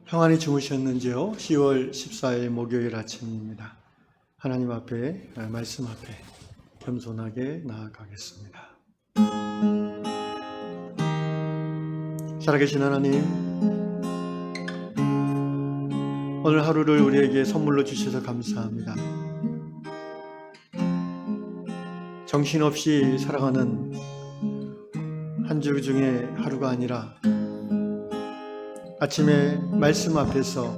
평안히 주무셨는지요? 10월 14일 목요일 아침입니다. 하나님 앞에, 말씀 앞에 겸손하게 나아가겠습니다. 살아계신 하나님, 오늘 하루를 우리에게 선물로 주셔서 감사합니다. 정신없이 살아가는 한 주 중에 하루가 아니라 아침에 말씀 앞에서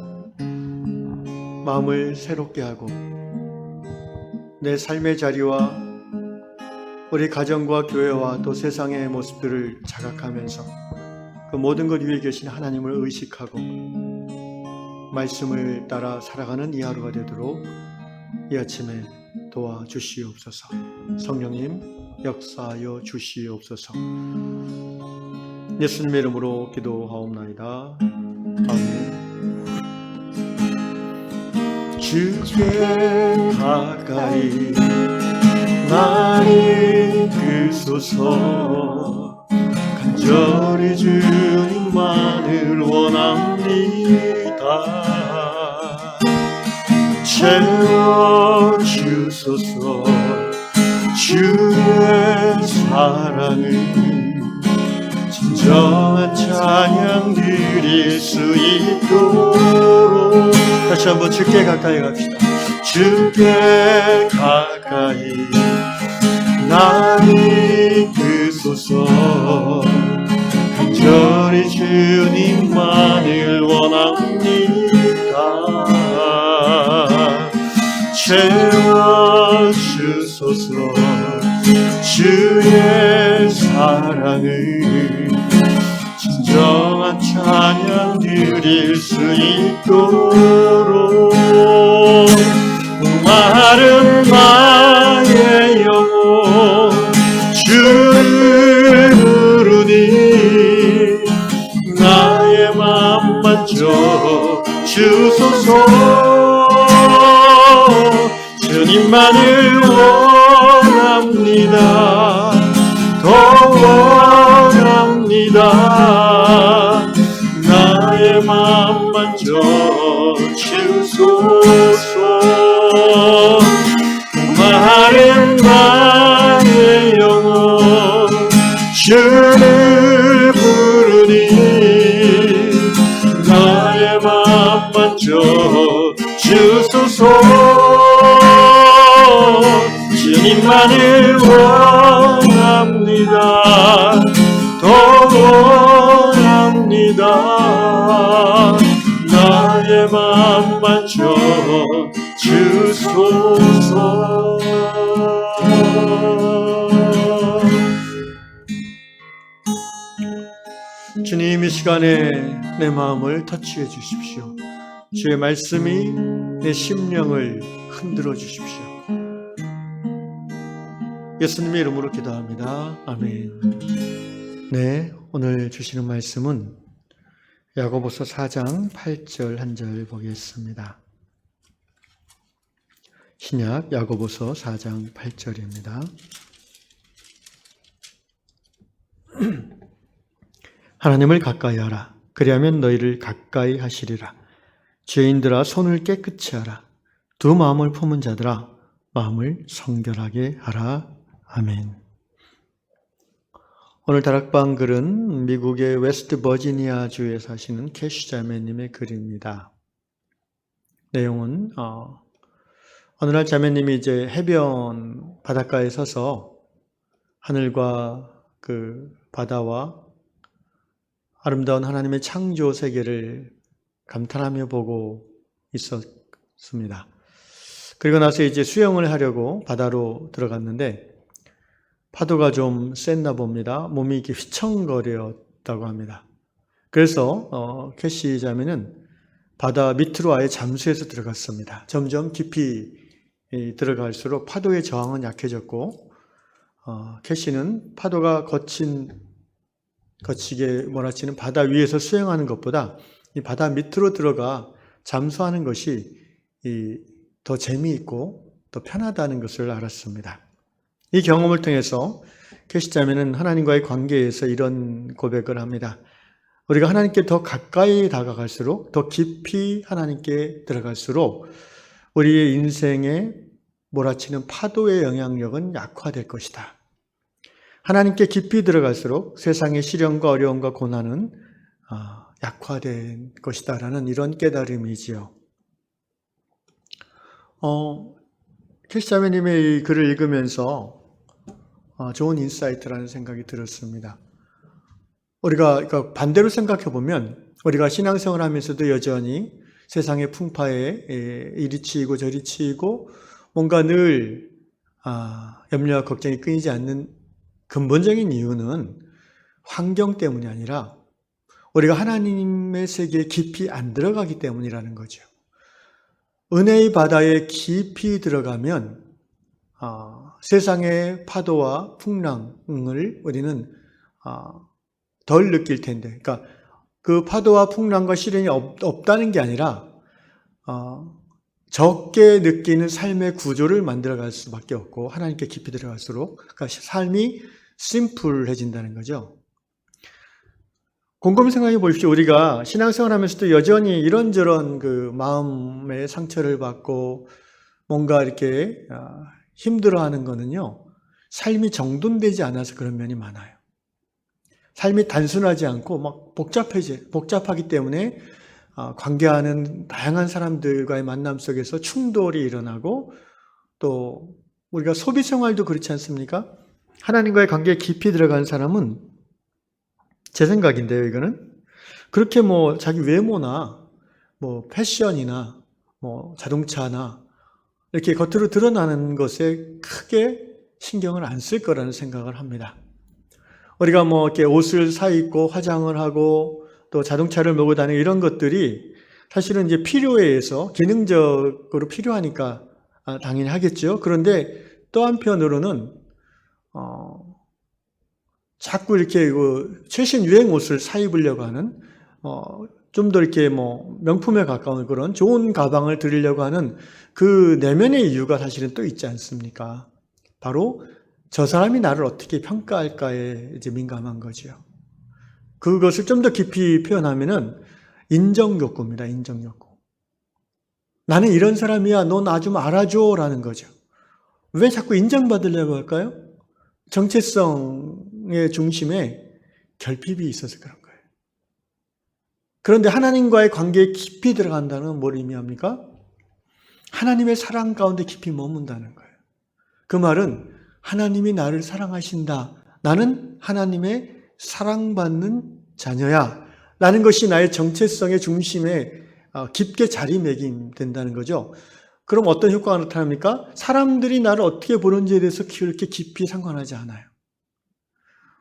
마음을 새롭게 하고 내 삶의 자리와 우리 가정과 교회와 또 세상의 모습들을 자각하면서 그 모든 것 위에 계신 하나님을 의식하고 말씀을 따라 살아가는 이 하루가 되도록 이 아침에 도와주시옵소서. 성령님 역사하여 주시옵소서. 예수님의 이름으로 기도하옵나이다. 아멘. 주께 가까이 나를 이끄소서. 간절히 주님만을 원합니다. 채워주소서. 주의 사랑을 진정한 찬양 드릴 수 있도록 다시 한번 주께 가까이 갑시다. 주께 가까이 나를 이끄소서. 간절히 주님만을 원합니다. 채워주소서. 주의 사랑을 진정한 찬양 드릴 수 있도록 목마른 나의 영혼 주를 부르니 나의 맘 만져 주소서. 주님만을 원합니다. 더 원합니다. 나의 맘 만져 주소서. 마른 나의 영혼 주를 부르니 나의 맘 만져 주소서. 주님만을 원합니다. 더 원합니다. 나의 맘 만져 주소서. 주님, 이 시간에 내 마음을 터치해 주십시오. 주의 말씀이 내 심령을 흔들어 주십시오. 예수님의 이름으로 기도합니다. 아멘. 네, 오늘 주시는 말씀은 야고보서 4장 8절 한 절 보겠습니다. 신약 야고보서 4장 8절입니다. 하나님을 가까이 하라. 그리하면 너희를 가까이 하시리라. 죄인들아 손을 깨끗이 하라. 두 마음을 품은 자들아 마음을 성결하게 하라. 아멘. 오늘 다락방 글은 미국의 웨스트 버지니아 주에 사시는 캐시 자매님의 글입니다. 내용은 어느 날 자매님이 이제 해변 바닷가에 서서 하늘과 그 바다와 아름다운 하나님의 창조 세계를 감탄하며 보고 있었습니다. 그리고 나서 이제 수영을 하려고 바다로 들어갔는데 파도가 좀 셌나 봅니다. 몸이 이렇게 휘청거렸다고 합니다. 그래서 캐시 자매는 바다 밑으로 아예 잠수해서 들어갔습니다. 점점 깊이 들어갈수록 파도의 저항은 약해졌고 캐시는 파도가 거치게 몰아치는 바다 위에서 수영하는 것보다 이 바다 밑으로 들어가 잠수하는 것이 더 재미있고 더 편하다는 것을 알았습니다. 이 경험을 통해서 캐시 자매는 하나님과의 관계에서 이런 고백을 합니다. 우리가 하나님께 더 가까이 다가갈수록, 더 깊이 하나님께 들어갈수록 우리의 인생에 몰아치는 파도의 영향력은 약화될 것이다. 하나님께 깊이 들어갈수록 세상의 시련과 어려움과 고난은 약화된 것이다라는 이런 깨달음이지요. 캐시자매님의 이 글을 읽으면서 좋은 인사이트라는 생각이 들었습니다. 우리가 그러니까 반대로 생각해 보면 우리가 신앙생활 하면서도 여전히 세상의 풍파에 이리 치이고 저리 치이고 뭔가 늘 염려와 걱정이 끊이지 않는 근본적인 이유는 환경 때문이 아니라 우리가 하나님의 세계에 깊이 안 들어가기 때문이라는 거죠. 은혜의 바다에 깊이 들어가면 세상의 파도와 풍랑을 우리는 덜 느낄 텐데, 그러니까 그 파도와 풍랑과 시련이 없다는 게 아니라 적게 느끼는 삶의 구조를 만들어갈 수밖에 없고 하나님께 깊이 들어갈수록 그러니까 삶이 심플해진다는 거죠. 곰곰이 생각해 보십시오. 우리가 신앙생활 하면서도 여전히 이런저런 그 마음의 상처를 받고 뭔가 이렇게 힘들어하는 거는요, 삶이 정돈되지 않아서 그런 면이 많아요. 삶이 단순하지 않고 막 복잡하기 때문에 관계하는 다양한 사람들과의 만남 속에서 충돌이 일어나고, 또 우리가 소비 생활도 그렇지 않습니까? 하나님과의 관계에 깊이 들어간 사람은, 제 생각인데요, 이거는 그렇게 뭐 자기 외모나 뭐 패션이나 뭐 자동차나 이렇게 겉으로 드러나는 것에 크게 신경을 안 쓸 거라는 생각을 합니다. 우리가 뭐 이렇게 옷을 사 입고 화장을 하고 또 자동차를 몰고 다니고 이런 것들이 사실은 이제 필요에 의해서 기능적으로 필요하니까 당연히 하겠죠. 그런데 또 한편으로는 자꾸 이렇게 그 최신 유행 옷을 사 입으려고 하는 좀 더 이렇게 뭐 명품에 가까운 그런 좋은 가방을 들이려고 하는 그 내면의 이유가 사실은 또 있지 않습니까? 바로 저 사람이 나를 어떻게 평가할까에 이제 민감한 거죠. 그것을 좀 더 깊이 표현하면은 인정 욕구입니다. 인정 욕구. 나는 이런 사람이야. 넌 나 좀 알아줘라는 거죠. 왜 자꾸 인정받으려고 할까요? 정체성의 중심에 결핍이 있어서 그런 거예요. 그런데 하나님과의 관계에 깊이 들어간다는 뭘 의미합니까? 하나님의 사랑 가운데 깊이 머문다는 거예요. 그 말은 하나님이 나를 사랑하신다. 나는 하나님의 사랑받는 자녀야. 라는 것이 나의 정체성의 중심에 깊게 자리매김된다는 거죠. 그럼 어떤 효과가 나타납니까? 사람들이 나를 어떻게 보는지에 대해서 그렇게 깊이 상관하지 않아요.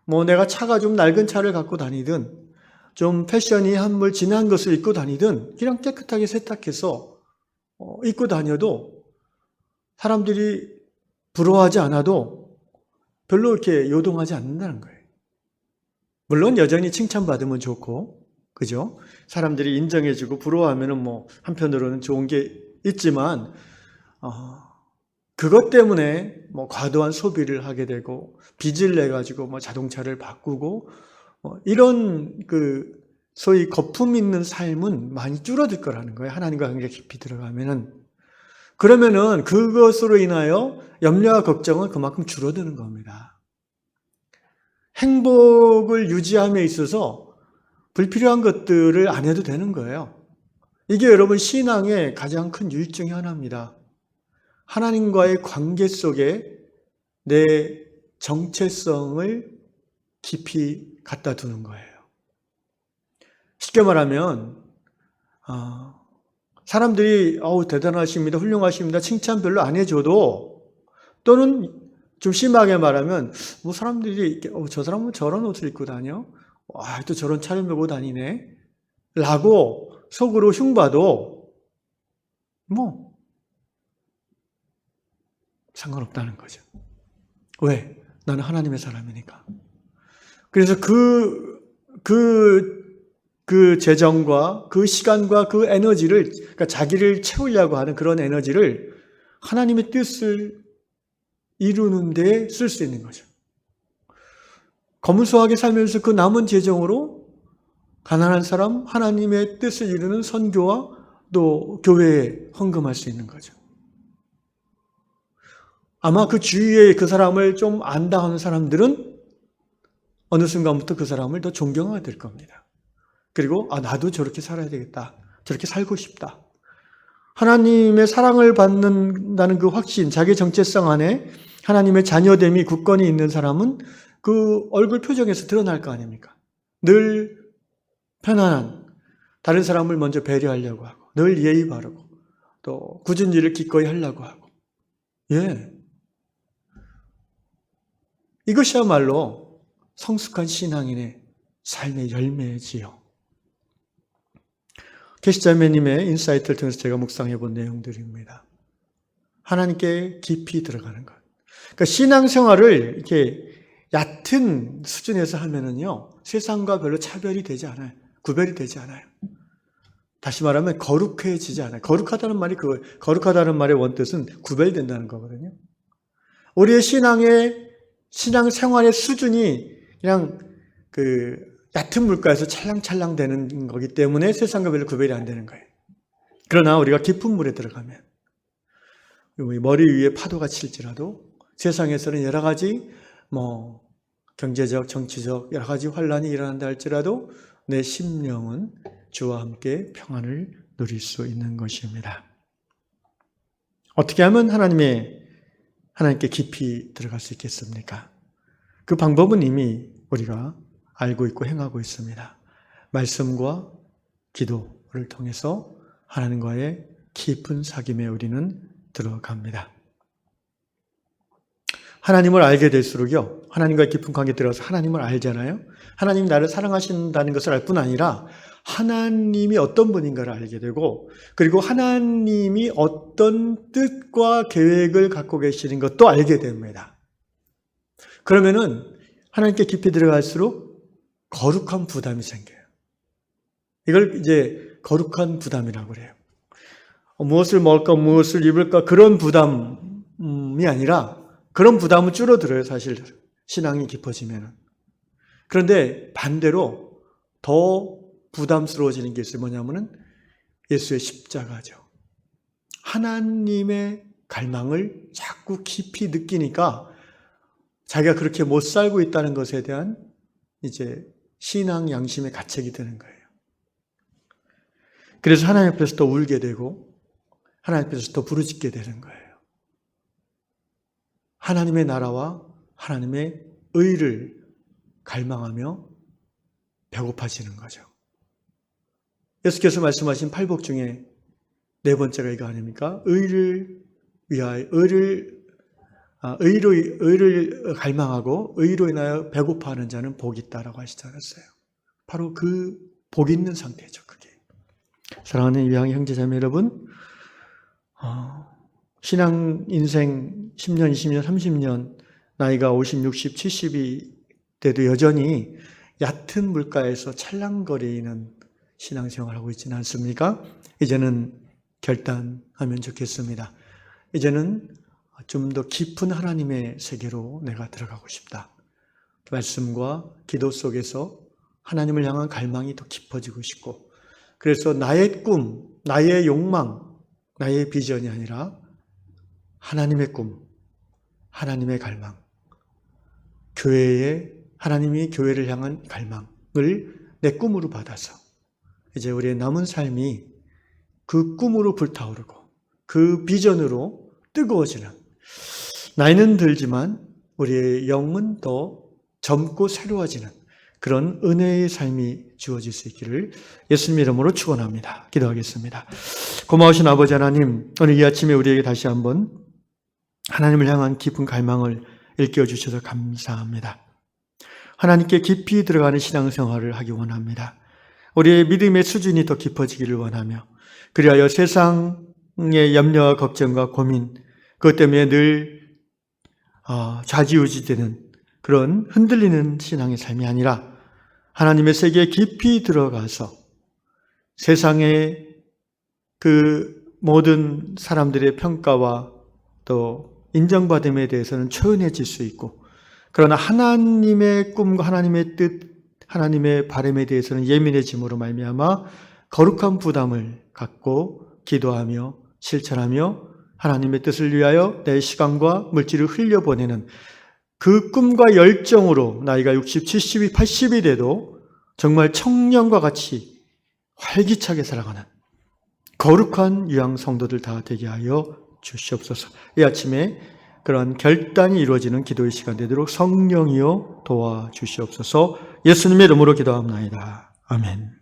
뭐 내가 차가 좀 낡은 차를 갖고 다니든 좀 패션이 한물 진한 것을 입고 다니든 그냥 깨끗하게 세탁해서 입고 다녀도 사람들이 부러워하지 않아도 별로 이렇게 요동하지 않는다는 거예요. 물론 여전히 칭찬받으면 좋고, 그죠? 사람들이 인정해주고 부러워하면은 뭐 한편으로는 좋은 게 있지만, 그것 때문에 뭐 과도한 소비를 하게 되고 빚을 내 가지고 뭐 자동차를 바꾸고 이런 그 소위 거품 있는 삶은 많이 줄어들 거라는 거예요. 하나님과 관계에 깊이 들어가면은. 그러면은 그것으로 인하여 염려와 걱정은 그만큼 줄어드는 겁니다. 행복을 유지함에 있어서 불필요한 것들을 안 해도 되는 거예요. 이게 여러분 신앙의 가장 큰 유익 중에 하나입니다. 하나님과의 관계 속에 내 정체성을 깊이 갖다 두는 거예요. 쉽게 말하면 사람들이 대단하십니다, 훌륭하십니다, 칭찬 별로 안 해줘도, 또는 좀 심하게 말하면 뭐 사람들이 저 사람은 저런 옷을 입고 다녀? 또 저런 차를 몰고 다니네? 라고 속으로 흉봐도 뭐 상관없다는 거죠. 왜? 나는 하나님의 사람이니까. 그래서 그 재정과 그 시간과 그 에너지를, 그러니까 자기를 채우려고 하는 그런 에너지를 하나님의 뜻을 이루는 데 쓸 수 있는 거죠. 검소하게 살면서 그 남은 재정으로 가난한 사람 하나님의 뜻을 이루는 선교와 또 교회에 헌금할 수 있는 거죠. 아마 그 주위에 그 사람을 좀 안다 하는 사람들은 어느 순간부터 그 사람을 더 존경하게 될 겁니다. 그리고 나도 저렇게 살아야 되겠다. 저렇게 살고 싶다. 하나님의 사랑을 받는다는 그 확신, 자기 정체성 안에 하나님의 자녀됨이 굳건히 있는 사람은 그 얼굴 표정에서 드러날 거 아닙니까? 늘 편안한, 다른 사람을 먼저 배려하려고 하고, 늘 예의 바르고, 또 굳은 일을 기꺼이 하려고 하고. 예. 이것이야말로 성숙한 신앙인의 삶의 열매지요. 계시자매님의 인사이트를 통해서 제가 묵상해 본 내용들입니다. 하나님께 깊이 들어가는 것. 그러니까 신앙생활을 이렇게 얕은 수준에서 하면은요, 세상과 별로 차별이 되지 않아요. 구별이 되지 않아요. 다시 말하면 거룩해지지 않아요. 거룩하다는 말의 원뜻은 구별된다는 거거든요. 우리의 신앙생활의 수준이 그냥 얕은 물가에서 찰랑찰랑 되는 거기 때문에 세상과 별로 구별이 안 되는 거예요. 그러나 우리가 깊은 물에 들어가면 머리 위에 파도가 칠지라도 세상에서는 여러 가지 경제적, 정치적 여러 가지 환란이 일어난다 할지라도 내 심령은 주와 함께 평안을 누릴 수 있는 것입니다. 어떻게 하면 하나님께 깊이 들어갈 수 있겠습니까? 그 방법은 이미 우리가 알고 있고 행하고 있습니다. 말씀과 기도를 통해서 하나님과의 깊은 사귐에 우리는 들어갑니다. 하나님을 알게 될수록요, 하나님과의 깊은 관계에 들어가서 하나님을 알잖아요. 하나님이 나를 사랑하신다는 것을 알 뿐 아니라 하나님이 어떤 분인가를 알게 되고, 그리고 하나님이 어떤 뜻과 계획을 갖고 계시는 것도 알게 됩니다. 그러면은 하나님께 깊이 들어갈수록 거룩한 부담이 생겨요. 이걸 이제 거룩한 부담이라고 그래요. 무엇을 먹을까, 무엇을 입을까, 그런 부담이 아니라, 그런 부담은 줄어들어요, 사실. 신앙이 깊어지면은. 그런데 반대로 더 부담스러워지는 게 있어요. 뭐냐면은 예수의 십자가죠. 하나님의 갈망을 자꾸 깊이 느끼니까 자기가 그렇게 못 살고 있다는 것에 대한 이제 신앙 양심의 가책이 되는 거예요. 그래서 하나님 앞에서 더 울게 되고 하나님 앞에서 더 부르짖게 되는 거예요. 하나님의 나라와 하나님의 의를 갈망하며 배고파지는 거죠. 예수께서 말씀하신 팔복 중에 네 번째가 이거 아닙니까? 의를 갈망하고 의로 인하여 배고파하는 자는 복이 있다라고 하시지 않았어요. 바로 그 복이 있는 상태죠, 그게. 사랑하는 유양 형제자매 여러분, 신앙 인생 10년, 20년, 30년, 나이가 50, 60, 70이 돼도 여전히 얕은 물가에서 찰랑거리는 신앙생활을 하고 있지는 않습니까? 이제는 결단하면 좋겠습니다. 이제는 좀 더 깊은 하나님의 세계로 내가 들어가고 싶다. 말씀과 기도 속에서 하나님을 향한 갈망이 더 깊어지고 싶고, 그래서 나의 꿈, 나의 욕망, 나의 비전이 아니라 하나님의 꿈, 하나님의 갈망, 하나님이 교회를 향한 갈망을 내 꿈으로 받아서 이제 우리의 남은 삶이 그 꿈으로 불타오르고 그 비전으로 뜨거워지는, 나이는 들지만 우리의 영은 더 젊고 새로워지는 그런 은혜의 삶이 주어질 수 있기를 예수님 이름으로 축원합니다. 기도하겠습니다. 고마우신 아버지 하나님, 오늘 이 아침에 우리에게 다시 한번 하나님을 향한 깊은 갈망을 일깨워 주셔서 감사합니다. 하나님께 깊이 들어가는 신앙생활을 하기 원합니다. 우리의 믿음의 수준이 더 깊어지기를 원하며, 그리하여 세상의 염려와 걱정과 고민, 그것 때문에 늘 좌지우지되는 그런 흔들리는 신앙의 삶이 아니라 하나님의 세계에 깊이 들어가서 세상의 그 모든 사람들의 평가와 또 인정받음에 대해서는 초연해질 수 있고, 그러나 하나님의 꿈과 하나님의 뜻, 하나님의 바람에 대해서는 예민해짐으로 말미암아 거룩한 부담을 갖고 기도하며 실천하며 하나님의 뜻을 위하여 내 시간과 물질을 흘려보내는 그 꿈과 열정으로 나이가 60, 70이 80이 돼도 정말 청년과 같이 활기차게 살아가는 거룩한 유양 성도들 다 되게 하여 주시옵소서. 이 아침에 그러한 결단이 이루어지는 기도의 시간 되도록 성령이여 도와주시옵소서. 예수님의 이름으로 기도합나이다. 아멘.